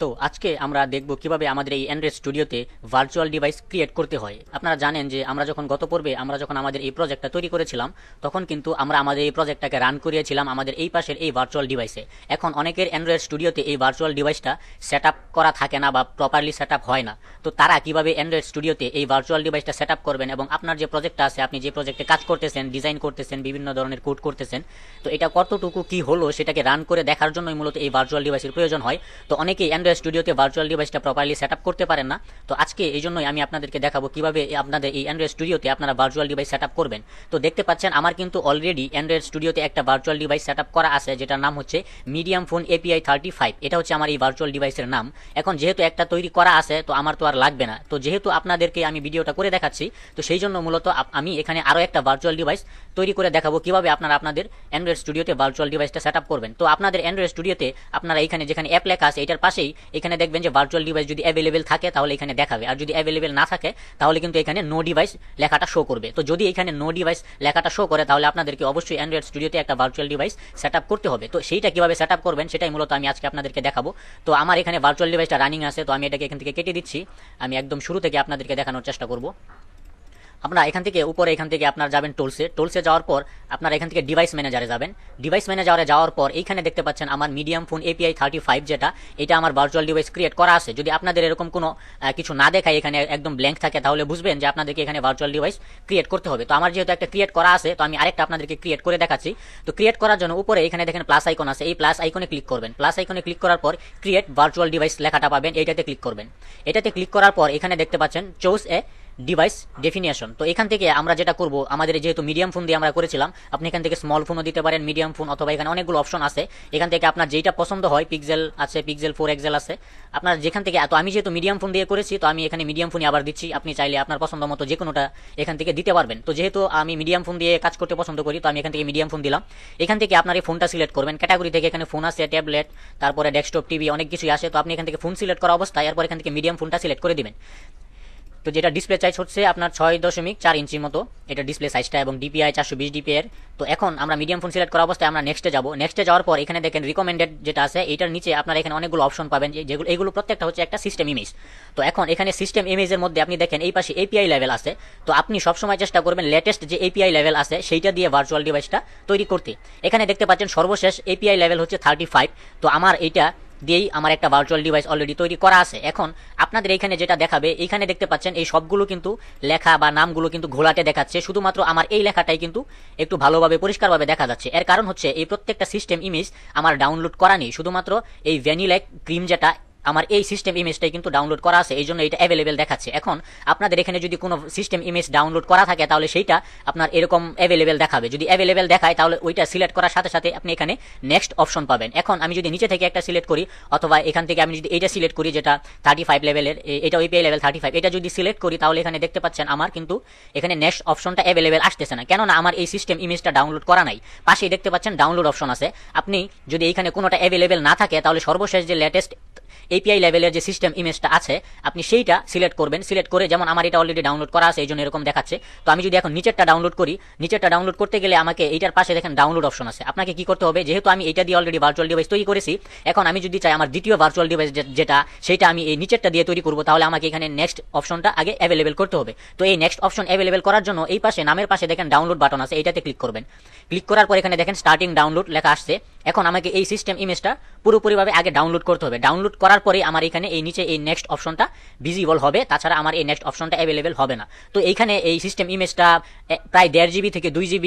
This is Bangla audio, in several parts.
তো আজকে আমরা দেখব কিভাবে আমাদের এই অ্যান্ড্রয়েড স্টুডিওতে ভার্চুয়াল ডিভাইস ক্রিয়েট করতে হয়। আপনারা জানেন যে আমরা যখন গত পর্বে আমরা যখন আমাদের এই প্রজেক্টটা তৈরি করেছিলাম তখন কিন্তু আমরা আমাদের এই প্রজেক্টটাকে রান করিয়েছিলাম আমাদের এই পাশের এই ভার্চুয়াল ডিভাইসে। এখন অনেকের অ্যান্ড্রয়েড স্টুডিওতে এই ভার্চুয়াল ডিভাইসটা সেট আপ করা থাকে না বা প্রপারলি সেট আপ হয় না। তো তারা কিভাবে অ্যান্ড্রয়েড স্টুডিওতে এই ভার্চুয়াল ডিভাইসটা সেট আপ করবেন এবং আপনার যে প্রজেক্টটা আছে, আপনি যে প্রজেক্টে কাজ করতেছেন, ডিজাইন করতেছেন, বিভিন্ন ধরনের কোড করতেছেন, তো এটা কতটুকু কি হলো সেটাকে রান করে দেখার জন্যই মূলত এই ভার্চুয়াল ডিভাইসের প্রয়োজন হয়। তো অনেকেই অ্যান্ড্রয়েড স্টুডিওতে ভার্চুয়াল ডিভাইসটা প্রপারলি সেট আপ করতে পারেন না। তো আজকে এই জন্যই আমি আপনাদেরকে দেখাবো কিভাবে আপনাদের এই অ্যান্ড্রয়েড স্টুডিওতে আপনারা ভার্চুয়াল ডিভাইস সেট আপ করবেন। তো দেখতে পাচ্ছেন আমার কিন্তু অলরেডি অ্যান্ড্রয়েড স্টুডিওতে একটা ভার্চুয়াল ডিভাইস সেট আপ করা আছে, যেটার নাম হচ্ছে মিডিয়াম ফোন API 35। এটা হচ্ছে আমার এই ভার্চুয়াল ডিভাইসের নাম। এখন যেহেতু একটা তৈরি করা আছে তো আমার তো আর লাগবে না, তো যেহেতু আপনাদেরকে আমি ভিডিওটা করে দেখাচ্ছি তো সেই জন্য মূলত আমি এখানে আরো একটা ভার্চুয়াল ডিভাইস তৈরি করে দেখাবো কিভাবে আপনারা আপনাদের অ্যান্ড্রয়েড স্টুডিওতে ভার্চুয়াল ডিভাইসটা সেট আপ করবেন। তো আপনাদের অ্যান্ড্রয়েড স্টুডিওতে আপনারা এখানে যেখানে অ্যাপ লেখা আছে এটার পাশেই এখানে দেখবেন যে ভার্চুয়াল ডিভাইস যদি অ্যাভেলেবেল থাকে তাহলে এখানে দেখাবে, আর যদি অ্যাভেলেবেল না থাকে তাহলে কিন্তু এখানে নো ডিভাইস লেখাটা শো করবে। তো যদি এখানে নো ডিভাইস লেখাটা শো করে তাহলে আপনাদেরকে অবশ্যই অ্যান্ড্রয়েড স্টুডিওতে একটা ভার্চুয়াল ডিভাইস সেট আপ করতে হবে। তো সেইটা কিভাবে সেট আপ করবেন সেটাই মূলত আমি আজকে আপনাদেরকে দেখাবো। তো আমার এখানে ভার্চুয়াল ডিভাইসটা রানিং আছে, তো আমি এটাকে এখান থেকে কেটে দিচ্ছি। আমি একদম শুরু থেকে আপনাদেরকে দেখানোর চেষ্টা করব। আপনারা এখান থেকে উপরে এখান থেকে আপনারা যাবেন টোলসে যাওয়ার পর আপনারা এখান থেকে ডিভাইস ম্যানেজারে যাবেন। ডিভাইস ম্যানেজারে যাওয়ার পর এইখানে দেখতে পাচ্ছেন আমার মিডিয়াম ফোন API 35 যেটা, এটা আমার ভার্চুয়াল ডিভাইস ক্রিয়েট করা আছে। যদি আপনাদের এরকম কোনো কিছু না দেখায়, এখানে একদম ব্ল্যাঙ্ক থাকে, তাহলে বুঝবেন যে আপনাদেরকে এখানে ভার্চুয়াল ডিভাইস ক্রিয়েট করতে হবে। তো আমার যেহেতু একটা ক্রিয়েট করা আছে তো আমি আরেকটা আপনাদেরকে ক্রিয়েট করে দেখাচ্ছি। তো ক্রিয়েট করার জন্য উপরে এখানে দেখেন প্লাস আইকন আছে, এই প্লাস আইকনে ক্লিক করবেন। প্লাস আইকনে ক্লিক করার পর ক্রিয়েট ভার্চুয়াল ডিভাইস লেখাটা পাবেন, এইটাতে ক্লিক করবেন। এটাতে ক্লিক করার পর এখানে দেখতে পাচ্ছেন চুজ এ ডিভাইস ডেফিনিশন। তো এখান থেকে আমরা যেটা করব, আমাদের যেহেতু মিডিয়াম ফোন দিয়ে আমরা করেছিলাম, আপনি এখান থেকে স্মল ফোনও দিতে পারেন, মিডিয়াম ফোন, অথবা এখানে অনেকগুলো অপশন আছে। এখান থেকে আপনার যেটা পছন্দ হয়, পিক্সেল আছে, পিক্সেল 4 এক্সেল আছে, আপনার যেখান থেকে। তো আমি যেহেতু মিডিয়াম ফোন দিয়ে করেছি তো আমি এখানে মিডিয়াম ফোনই আবার দিচ্ছি। আপনি চাইলে আপনার পছন্দ মতো যে কোনোটা এখান থেকে দিতে পারবেন। তো যেহেতু আমি মিডিয়াম ফোন দিয়ে কাজ করতে পছন্দ করি তো আমি এখান থেকে মিডিয়াম ফোন দিলাম। এখান থেকে আপনার এই ফোনটা সিলেক্ট করবেন। ক্যাটাগরি থেকে এখানে ফোন আছে, ট্যাবলেট, তারপরে ডেস্কটপ, টিভি, অনেক কিছুই আসে। তো আপনি এখান থেকে ফোন সিলেক্ট করা অবস্থায় এরপর এখান থেকে মিডিয়াম ফোনটা সিলেক্ট করে দিবেন। তো যেটা ডিসপ্লে সাইজ হচ্ছে আপনার 6.4 ইঞ্চির মতো এটা ডিসপ্লে সাইজটা, এবং DPI 420 DPI এর। তো এখন আমরা মিডিয়াম ফোন সিলেক্ট করা অবস্থায় আমরা নেক্সটে যাব। নেক্সটে যাওয়ার পর এখানে দেখেন রিকমেন্ডেড যেটা আছে, এটার নিচে আপনারা এখানে অনেকগুলো অপশন পাবেন, যেগুলো এগুলো প্রত্যেকটা হচ্ছে একটা সিস্টেম ইমেজ। তো এখন এখানে সিস্টেম ইমেজের মধ্যে আপনি দেখেন এই পাশে API লেভেল আছে। তো আপনি সবসময় চেষ্টা করবেন লেটেস্ট যে API লেভেল আছে সেইটা দিয়ে ভার্চুয়াল ডিভাইসটা তৈরি করতে। এখানে দেখতে পাচ্ছেন সর্বশেষ API লেভেল হচ্ছে 35। তো আমার এইটা দিয়েই আমার একটা ভার্চুয়াল ডিভাইস অলরেডি তৈরি করা আছে। এখন আপনাদের এখানে যেটা দেখাবে, এখানে দেখতে পাচ্ছেন এই সবগুলো কিন্তু লেখা বা নামগুলো কিন্তু ঘোলাটে দেখাচ্ছে, শুধুমাত্র আমার এই লেখাটাই কিন্তু একটু ভালোভাবে পরিষ্কারভাবে দেখা যাচ্ছে। এর কারণ হচ্ছে এই প্রত্যেকটা সিস্টেম ইমেজ আমার ডাউনলোড করা নেই, শুধুমাত্র এই ভ্যানিলা ক্রিম যেটা আমার এই সিস্টেম ইমেজটাই কিন্তু ডাউনলোড করা আছে, এই জন্য এটা অ্যাভেলেবেল দেখাচ্ছে। এখন আপনাদের এখানে যদি কোনো সিস্টেম ইমেজ ডাউনলোড করা থাকে তাহলে সেইটা আপনার এরকম অ্যাভেলেবেল দেখাবে। যদি অ্যাভেলেবেল দেখায় তাহলে ওইটা সিলেক্ট করার সাথে সাথে আপনি এখানে নেক্সট অপশন পাবেন। এখন আমি যদি নিচে থেকে একটা সিলেক্ট করি, অথবা এখান থেকে আমি যদি এইটা সিলেক্ট করি যেটা 35 লেভেলের, এটা API লেভেল 35, এটা যদি সিলেক্ট করি তাহলে এখানে দেখতে পাচ্ছেন আমার কিন্তু এখানে নেক্সট অপশনটা অ্যাভেলেবেল আসতেছে না, কেননা আমার এই সিস্টেম ইমেজটা ডাউনলোড করা নাই। পাশেই দেখতে পাচ্ছেন ডাউনলোড অপশন আছে। আপনি যদি এইখানে কোনোটা অ্যাভেলেবেল না থাকে তাহলে সর্বশেষ যে লেটেস্ট API লেভেলের যে সিস্টেম ইমেজটা আছে আপনি সেইটা সিলেক্ট করবেন। সিলেক্ট করে, যেমন আমার এটা অলরেডি ডাউনলোড করা আছে এই জন্য এরকম দেখাচ্ছে। তো আমি যদি এখন নিচেরটা ডাউনলোড করি, নিচেরটা ডাউনলোড করতে গেলে আমাকে এইটার পাশে দেখেন ডাউনলোড অপশন আছে। আপনাকে কি করতে হবে, যেহেতু আমি এটা দিয়ে অলরেডি ভার্চুয়াল ডিভাইস তৈরি করেছি, এখন আমি যদি চাই আমার দ্বিতীয় ভার্চুয়াল ডিভাইস যেটা সেইটা আমি এই নিচেরটা দিয়ে তৈরি করব, তাহলে আমাকে এখানে নেক্সট অপশনটা আগে অ্যাভেলেবেল করতে হবে। তো এই নেক্সট অপশন অ্যাভেলেবেল করার জন্য এই পাশে নামের পাশে দেখেন ডাউনলোড বাটন আছে, এইটাতে ক্লিক করবেন। ক্লিক করার পর এখানে দেখেন স্টার্টিং ডাউনলোড লেখা আসছে। এখন আমাকে এই সিস্টেম ইমেজটা পুরোপুরিভাবে আগে ডাউনলোড করতে হবে। ডাউনলোড করার পরে আমার এখানে এই নিচে এই নেক্সট অপশনটা ভিজিবল হবে, তাছাড়া আমার এই নেক্সট অপশনটা অ্যাভেলেবেল হবে না। তো এইখানে এই সিস্টেম ইমেজটা প্রায় 1.5 GB থেকে 2 GB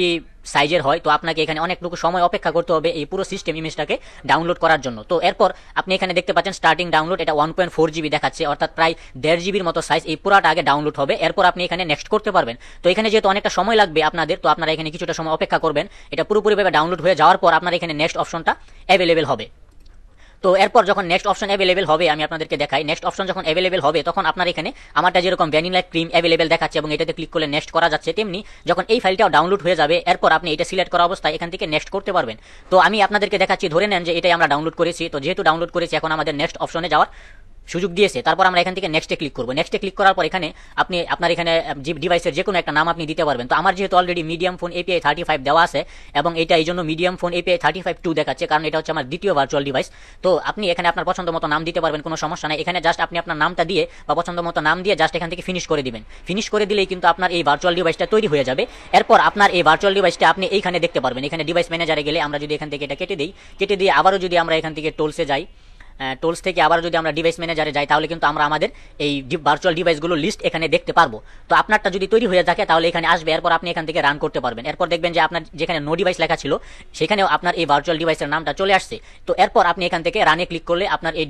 সাইজের হয়। তো আপনাকে এখানে অনেকটুকু সময় অপেক্ষা করতে হবে এই পুরো সিস্টেম ইমেজটাকে ডাউনলোড করার জন্য। তো এরপর আপনি এখানে দেখতে পাচ্ছেন স্টার্টিং ডাউনলোড, এটা 1.4 GB দেখাচ্ছে, অর্থাৎ প্রায় 1.5 GB মতো সাইজ। এই পুরাটা আগে ডাউনলোড হবে, এরপর আপনি এখানে নেক্সট করতে পারবেন। তো এখানে যেহেতু অনেকটা সময় লাগবে আপনাদের, তো আপনারা এখানে কিছুটা সময় অপেক্ষা করবেন। এটা পুরোপুরিভাবে ডাউনলোড হয়ে যাওয়ার পর আপনার এখানে নেক্সট অপশনটা অ্যাভেলেবেল হবে। তো এরপর যখন নেক্সট অপশন অ্যাভেলেবেল হবে, আমি আপনাদেরকে দেখাই, নেক্সট অপশন যখন অ্যাভেলেবেল হবে তখন আপনার এখানে আমারটা যেরকম ভ্যানিলা ক্রিম অ্যাভেলেবেল দেখাচ্ছে এবং এটাতে ক্লিক করলে নেক্সট করা যাচ্ছে, তেমনি যখন এই ফাইলটাও ডাউনলোড হয়ে যাবে এরপর আপনি এটা সিলেক্ট করা অবস্থায় এখান থেকে নেক্সট করতে পারবেন। তো আমি আপনাদেরকে দেখাচ্ছি, ধরে নেন যে এটাই আমরা ডাউনলোড করেছি। তো যেহেতু ডাউনলোড করেছি এখন আমাদের নেক্সট অপশনে যাওয়ার সুযোগ দিয়েছে। তারপর আমরা এখান থেকে নেক্সটে ক্লিক করবো। নেক্সটে ক্লিক করার পর এখানে আপনি আপনার এখানে ডিভাইসের যে কোনো একটা নাম আপনি দিতে পারবেন। তো আমার যেহেতু অলরেডি মিডিয়াম ফোন এপিআই 35 দেওয়া আছে এবং এটা এই জন্য মিডিয়াম ফোন এপিআই 35 দেখাচ্ছে, কারণ এটা হচ্ছে আমার দ্বিতীয় ভার্চুয়াল ডিভাইস। তো আপনি এখানে আপনার পছন্দ মতো নাম দিতে পারবেন, কোনো সমস্যা নাই। এখানে জাস্ট আপনি আপনার নামটা দিয়ে বা পছন্দ মতো নাম দিয়ে জাস্ট এখান থেকে ফিনিশ করে দিবেন। ফিনিশ করে দিলেই কিন্তু আপনার এই ভার্চুয়াল ডিভাইসটা তৈরি হয়ে যাবে। এরপর আপনার এই ভার্চুয়াল ডিভাইসটা আপনি এইখানে দেখতে পারবেন। এখানে ডিভাইস ম্যানেজারে গেলে আমরা যদি এখান থেকে এটা কেটে দিয়ে আবারও যদি আমরা এখান থেকে টোলসে যাই, টোলস থেকে আবার যদি আমরা ডিভাইস ম্যানেজারে যাই, তাহলে কিন্তু আমরা আমাদের এই ভার্চুয়াল ডিভাইসগুলো লিস্ট এখানে দেখতে পারবো। তো আপনারটা যদি তৈরি হয়ে থাকে তাহলে এখানে আসবে, এরপর আপনি এখান থেকে রান করতে পারবেন। এরপর দেখবেন যে আপনার যেখানে নো ডিভাইস লেখা ছিল সেখানেও আপনার এই ভার্চুয়াল ডিভাইসের নামটা চলে আসছে। তো এরপর আপনি এখান থেকে রানে ক্লিক করলে আপনার এই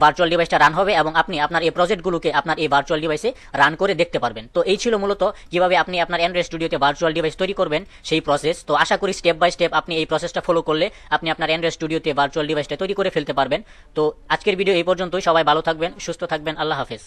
ভার্চুয়াল ডিভাইসটা রান হবে এবং আপনি আপনার এই প্রজেক্টগুলোকে আপনার এই ভার্চুয়াল ডিভাইসে রান করে দেখতে পারবেন। তো এই ছিল মূলত কিভাবে আপনি আপনার অ্যান্ড্রয়েড স্টুডিওতে ভার্চুয়াল ডিভাইস তৈরি করবেন সেই প্রসেস। তো আশা করি স্টেপ বাই স্টেপ আপনি এই প্রসেসটা ফলো করলে আপনি আপনার অ্যান্ড্রয়েড স্টুডিওতে ভার্চুয়াল ডিভাইসটা তৈরি করে ফেলতে পারবেন। তো আজকের ভিডিও এই পর্যন্তই। সবাই ভালো থাকবেন, সুস্থ থাকবেন। আল্লাহ হাফেজ।